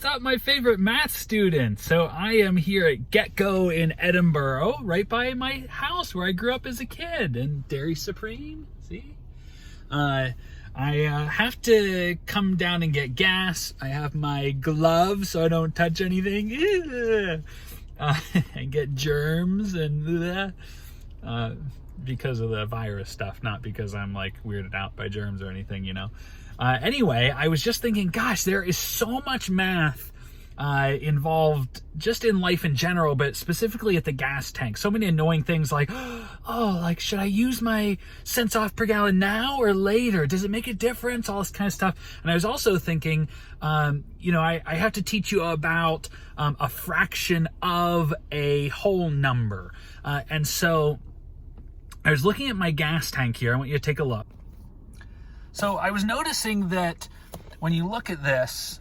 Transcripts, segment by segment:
What's up, my favorite math students? So I am here at GetGo in Edinburgh, right by my house where I grew up as a kid, and Dairy Supreme, see? I have to come down and get gas. I have my gloves so I don't touch anything. And get germs and because of the virus stuff, not because I'm like weirded out by germs or anything, you know. Anyway, I was just thinking, gosh, there is so much math involved just in life in general, but specifically at the gas tank. So many annoying things like, oh, like, should I use my cents off per gallon now or later? Does it make a difference? All this kind of stuff. And I was also thinking, you know, I have to teach you about a fraction of a whole number. And so I was looking at my gas tank here. I want you to take a look. So I was noticing that when you look at this,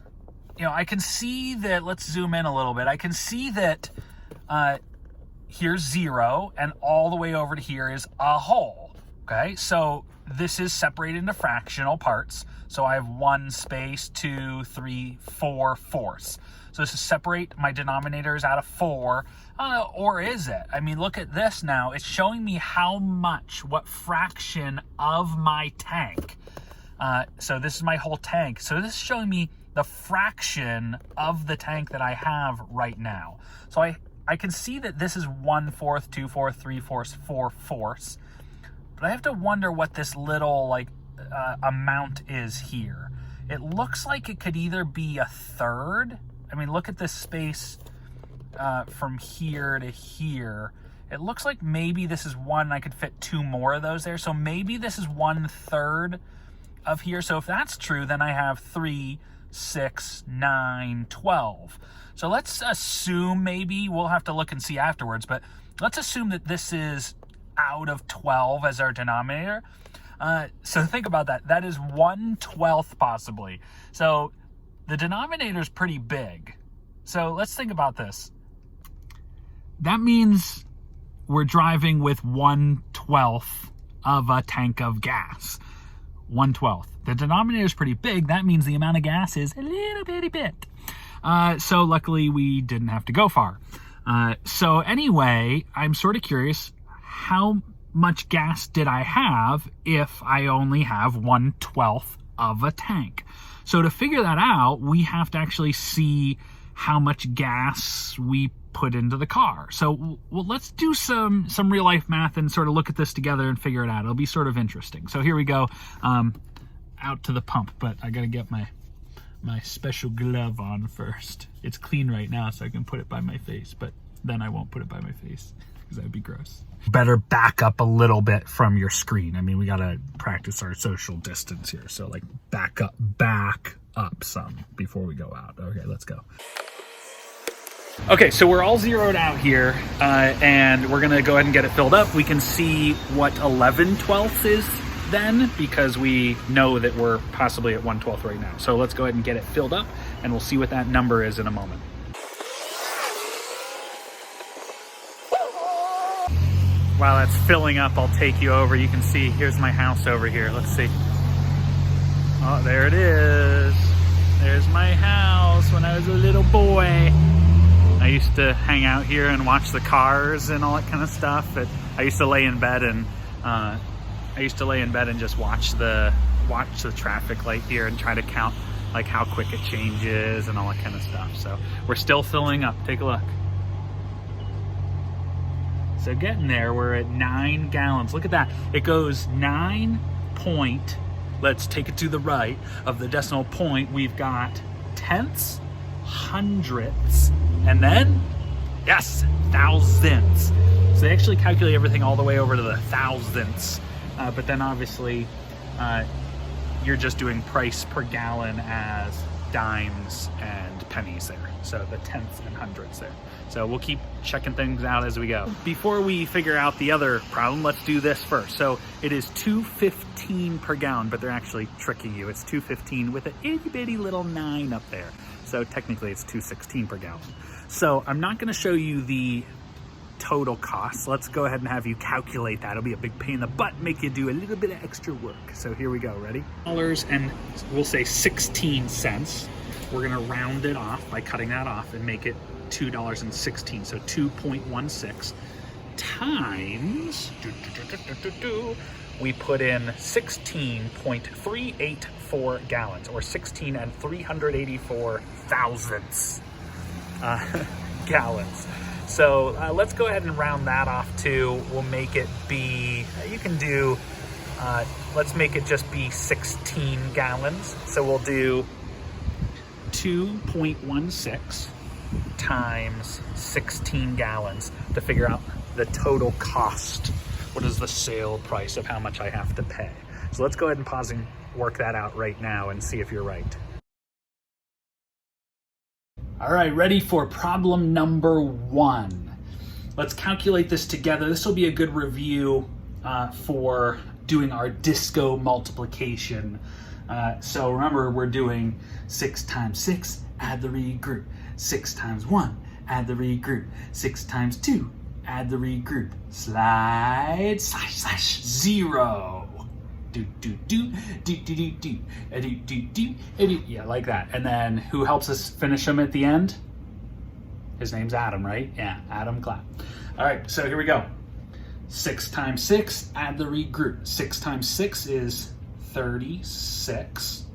you know, I can see that, let's zoom in a little bit. I can see that here's 0 and all the way over to here is a whole, okay? So this is separated into fractional parts. So I have 1 space, 2, 3, 4 fourths. So this is separate my denominators out of 4, or is it? I mean, look at this now. It's showing me how much, what fraction of my tank. So this is my whole tank. So this is showing me the fraction of the tank that I have right now. So I can see that this is 1/4, 2/4, 3/4, 4/4. But I have to wonder what this little like amount is here. It looks like it could either be 1/3. I mean, look at this space from here to here. It looks like maybe this is 1 and I could fit 2 more of those there. So maybe this is 1/3 of here. So if that's true, then I have 3, 6, 9, 12. So let's assume, maybe we'll have to look and see afterwards, but let's assume that this is out of 12 as our denominator. So think about that. That is 1/12 possibly. So the denominator is pretty big. So let's think about this. That means we're driving with 1/12 of a tank of gas. 1/12. The denominator is pretty big. That means the amount of gas is a little bitty bit. So luckily we didn't have to go far. So anyway, I'm sort of curious, how much gas did I have if I only have 1/12 of a tank? So to figure that out, we have to actually see how much gas we put into the car. So well, let's do some real life math and sort of look at this together and figure it out. It'll be sort of interesting. So here we go, out to the pump, but I gotta get my special glove on first. It's clean right now, so I can put it by my face, but then I won't put it by my face because that would be gross. Better back up a little bit from your screen. I mean, we gotta practice our social distance here. So like back up some before we go out. Okay, let's go. Okay, so we're all zeroed out here, and we're gonna go ahead and get it filled up. We can see what 11/12 is then, because we know that we're possibly at 1/12 right now. So let's go ahead and get it filled up, and we'll see what that number is in a moment. While that's filling up, I'll take you over. You can see, here's my house over here. Let's see. Oh, there it is. There's my house when I was a little boy. I used to hang out here and watch the cars and all that kind of stuff. But I used to lay in bed and just watch the traffic light here and try to count like how quick it changes and all that kind of stuff. So we're still filling up. Take a look. So getting there, we're at 9 gallons. Look at that. It goes 9 point, let's take it to the right of the decimal point. We've got tenths, hundredths, and then, yes, thousandths. So they actually calculate everything all the way over to the thousandths. But then obviously, you're just doing price per gallon as dimes and pennies there. So the tenths and hundredths there. So we'll keep checking things out as we go. Before we figure out the other problem, let's do this first. So it is 215 per gallon, but they're actually tricking you. It's 215 with an itty bitty little 9 up there. So technically it's 216 per gallon. So I'm not gonna show you the total cost. Let's go ahead and have you calculate that. It'll be a big pain in the butt, make you do a little bit of extra work. So here we go, ready? And we'll say 16 cents. we're gonna round it off by cutting that off and make it $2.16. So 2.16 times, we put in 16.384 gallons, or 16 and 384 thousandths gallons. So let's go ahead and round that off too. We'll make it be, you can do, let's make it just be 16 gallons. So we'll do 2.16 times 16 gallons to figure out the total cost. What is the sale price of how much I have to pay? So let's go ahead and pause and work that out right now and see if you're right. All right, ready for problem number 1. Let's calculate this together. This will be a good review for doing our disco multiplication. So remember, we're doing 6 times 6, add the regroup. 6 times 1, add the regroup. 6 times 2, add the regroup. Slide, slash, slash, 0. Do, do, do, do, do, do, do, do, do, do, do. Yeah, like that. And then who helps us finish them at the end? His name's Adam, right? Yeah, Adam Clapp. All right, so here we go. 6 times 6, add the regroup. 6 times 6 is 36.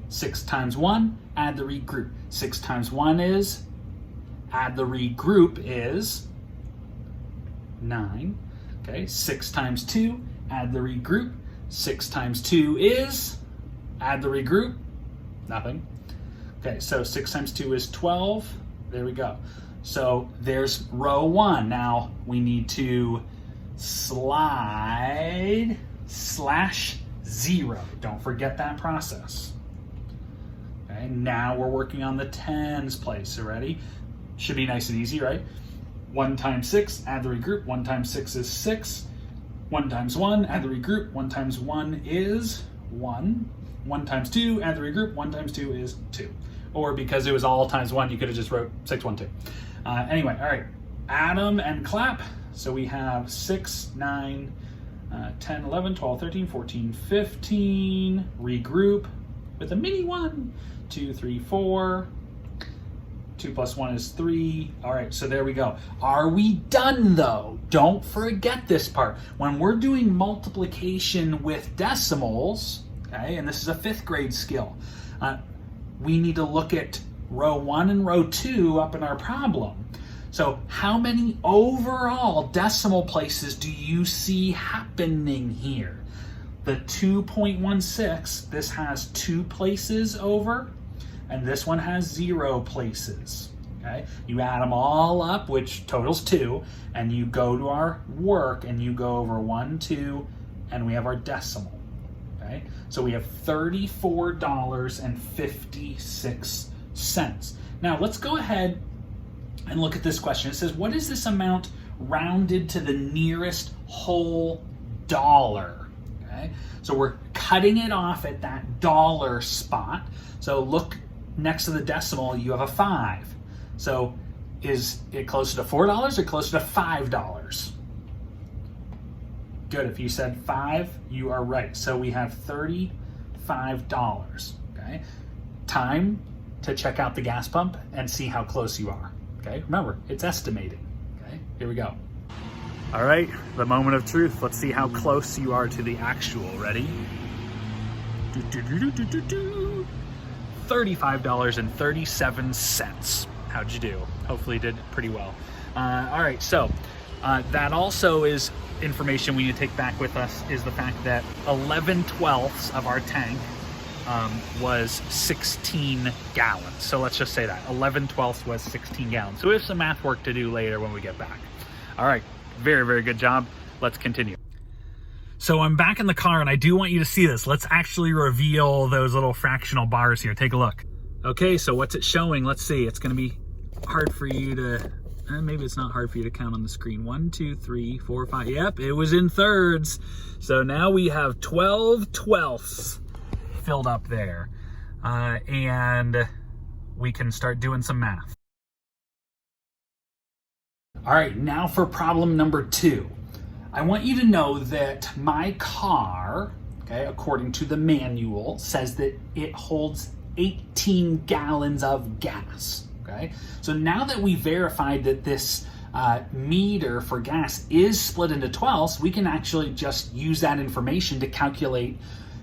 6 times 1, add the regroup. 6 times 1 is, add the regroup is 9. Okay, 6 times 2, add the regroup. 6 times 2 is, add the regroup, nothing. Okay, so 6 times 2 is 12. There we go. So there's row 1. Now we need to slide slash 0. Don't forget that process. Okay, now we're working on the tens place. So ready? Should be nice and easy, right? 1 times 6, add the regroup. 1 times 6 is 6. 1 times 1, add the regroup. 1 times 1 is 1. 1 times 2, add the regroup. 1 times 2 is 2. Or because it was all times 1, you could have just wrote 6, 1, 2. Anyway, all right. Adam and Clapp. So we have 6, 9, 10, 11, 12, 13, 14, 15. Regroup with a mini 1. 2, 3, 4. 2 plus 1 is 3. All right, so there we go. Are we done though? Don't forget this part. When we're doing multiplication with decimals, okay, and this is a 5th grade skill, we need to look at row 1 and row 2 up in our problem. So how many overall decimal places do you see happening here? The 2.16, this has 2 places over, and this one has 0 places. Okay, you add them all up, which totals 2, and you go to our work and you go over 1, 2, and we have our decimal. Okay, so we have $34.56. Now let's go ahead and look at this question. It says, what is this amount rounded to the nearest whole dollar? Okay, so we're cutting it off at that dollar spot. So look next to the decimal, you have a 5. So is it closer to $4 or closer to $5? Good, if you said 5, you are right. So we have $35, okay? Time to check out the gas pump and see how close you are, okay? Remember, it's estimating, okay? Here we go. All right, the moment of truth. Let's see how close you are to the actual. Ready? $35.37. How'd you do? Hopefully you did pretty well. All right, so that also is information we need to take back with us, is the fact that 11/12 of our tank was 16 gallons. So let's just say that 11/12 was 16 gallons. So we have some math work to do later when we get back. All right, very, very good job. Let's continue. So I'm back in the car and I do want you to see this. Let's actually reveal those little fractional bars here. Take a look. Okay, so what's it showing? Let's see. It's gonna be hard for you to, maybe it's not hard for you to count on the screen. 1, 2, 3, 4, 5. Yep, it was in thirds. So now we have 12/12 filled up there. And we can start doing some math. All right, now for problem number 2. I want you to know that my car, okay, according to the manual, says that it holds 18 gallons of gas. Okay, so now that we verified that this meter for gas is split into 12ths, we can actually just use that information to calculate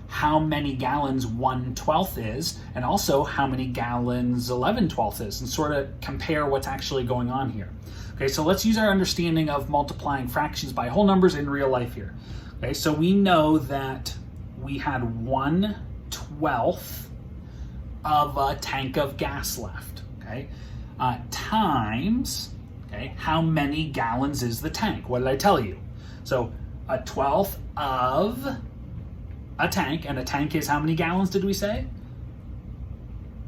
how many gallons 1/12 is, and also how many gallons 11/12 is, and sort of compare what's actually going on here. Okay, so let's use our understanding of multiplying fractions by whole numbers in real life here. Okay, so we know that we had 1/12 of a tank of gas left, okay, times, okay, how many gallons is the tank? What did I tell you? So a 1/12 of a tank, and a tank is how many gallons did we say?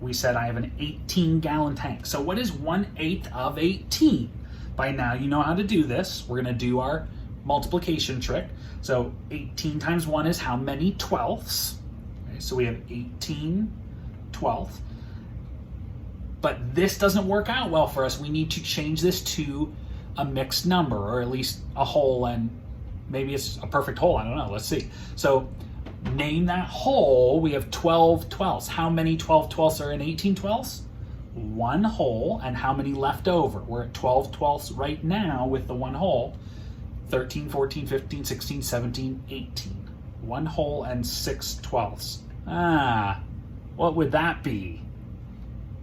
We said I have an 18-gallon tank. So what is 1/8 of 18? By now you know how to do this. We're gonna do our multiplication trick. So 18 times 1 is how many 12ths? Okay, so we have 18 12ths. But this doesn't work out well for us. We need to change this to a mixed number, or at least a whole, and maybe it's a perfect whole, I don't know, let's see. So name that whole. We have 12 12ths. How many 12 12ths are in 18 12ths? 1 whole, and how many left over? We're at 12 12ths right now with the 1 whole. 13, 14, 15, 16, 17, 18. 1 whole and 6 12ths. What would that be?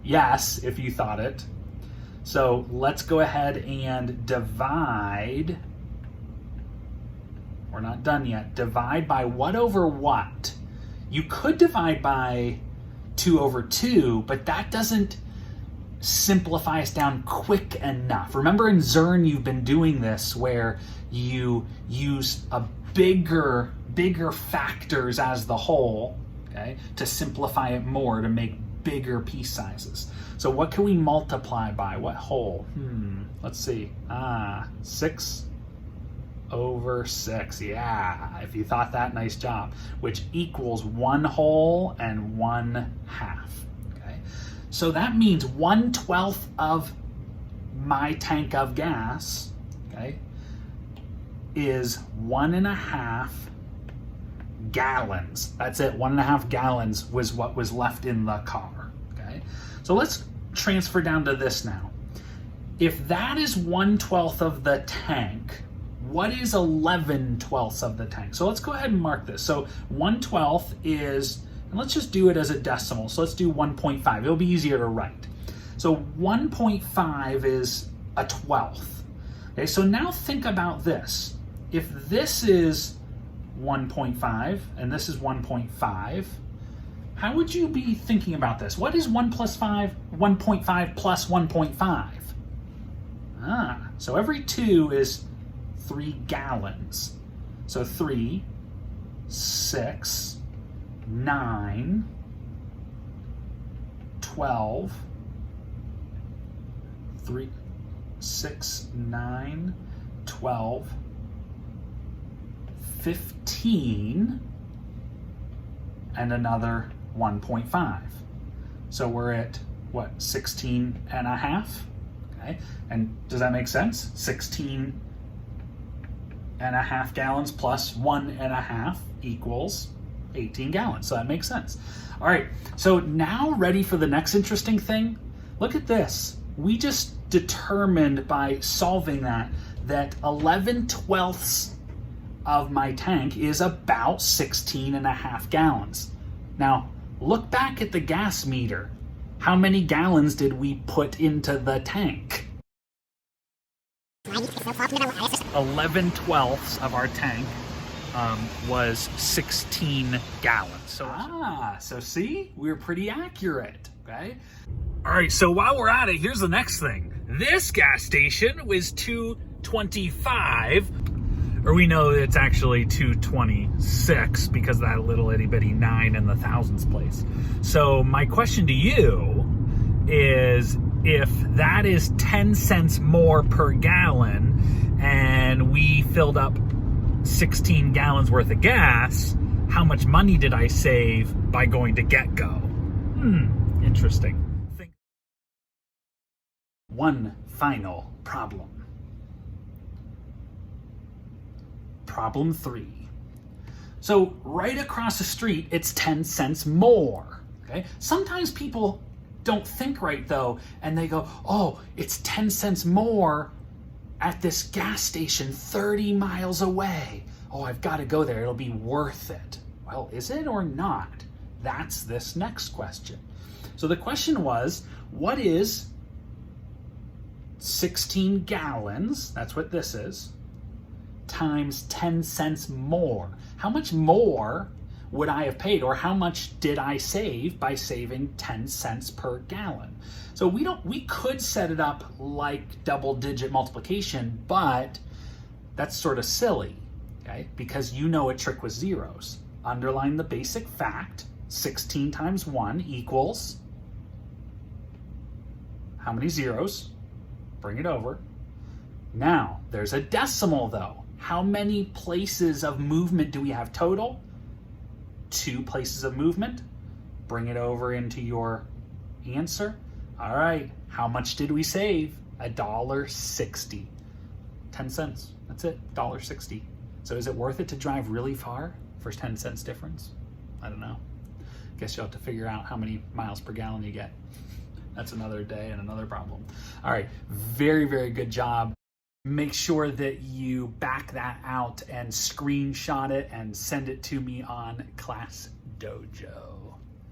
Yes, if you thought it. So let's go ahead and divide. We're not done yet. Divide by what over what? You could divide by 2 over 2, but that doesn't simplify us down quick enough. Remember in Zern you've been doing this where you use a bigger factors as the whole, okay, to simplify it more, to make bigger piece sizes. So what can we multiply by? What whole? Let's see. 6 over 6. Yeah, if you thought that, nice job. Which equals 1 whole and 1/2. Okay, so that means 1/12 of my tank of gas, okay, is 1.5 gallons. That's it. 1.5 gallons was what was left in the car. Okay, so let's transfer down to this now. If that is 1/12 of the tank, what is 11/12 of the tank? So let's go ahead and mark this. So 1/12 is, and let's just do it as a decimal. So let's do 1.5. It'll be easier to write. So 1.5 is a 12th. Okay, so now think about this. If this is 1.5 and this is 1.5, how would you be thinking about this? What is 1 plus 5? 1.5 plus 1.5. So every 2 is 3 gallons. So 3, 6, 9, 12, 3, 6, 9, 12, 15, and another 1.5. So we're at what, 16.5? Okay, and does that make sense? 16.5 gallons plus 1.5 equals 18 gallons. So that makes sense. All right, so now ready for the next interesting thing? Look at this. We just determined by solving that 11/12 of my tank is about 16.5 gallons. Now, look back at the gas meter. How many gallons did we put into the tank? 11/12 of our tank was 16 gallons. So see, we were pretty accurate, okay? All right, so while we're at it, here's the next thing. This gas station was $2.25, or we know it's actually $2.26 because of that little itty bitty 9 in the thousands place. So my question to you is, if that is 10 cents more per gallon and we filled up 16 gallons worth of gas, how much money did I save by going to GetGo? Interesting. One final problem. Problem 3. So right across the street, it's 10 cents more. Okay? Sometimes people don't think right though, and they go, oh, it's 10 cents more at this gas station 30 miles away. Oh, I've got to go there. It'll be worth it. Well, is it or not? That's this next question. So the question was, what is 16 gallons, that's what this is, times 10 cents more? How much more would I have paid, or how much did I save by saving 10 cents per gallon? So we could set it up like double-digit multiplication, but that's sort of silly, okay? Because you know a trick with zeros. Underline the basic fact, 16 times 1 equals how many zeros? Bring it over. Now, there's a decimal though. How many places of movement do we have total? 2 places of movement. Bring it over into your answer. All right, how much did we save? $1.60. 10 cents, that's it, $1.60. So is it worth it to drive really far for 10 cents difference? I don't know. Guess you'll have to figure out how many miles per gallon you get. That's another day and another problem. All right, very, very good job. Make sure that you back that out and screenshot it and send it to me on Class Dojo.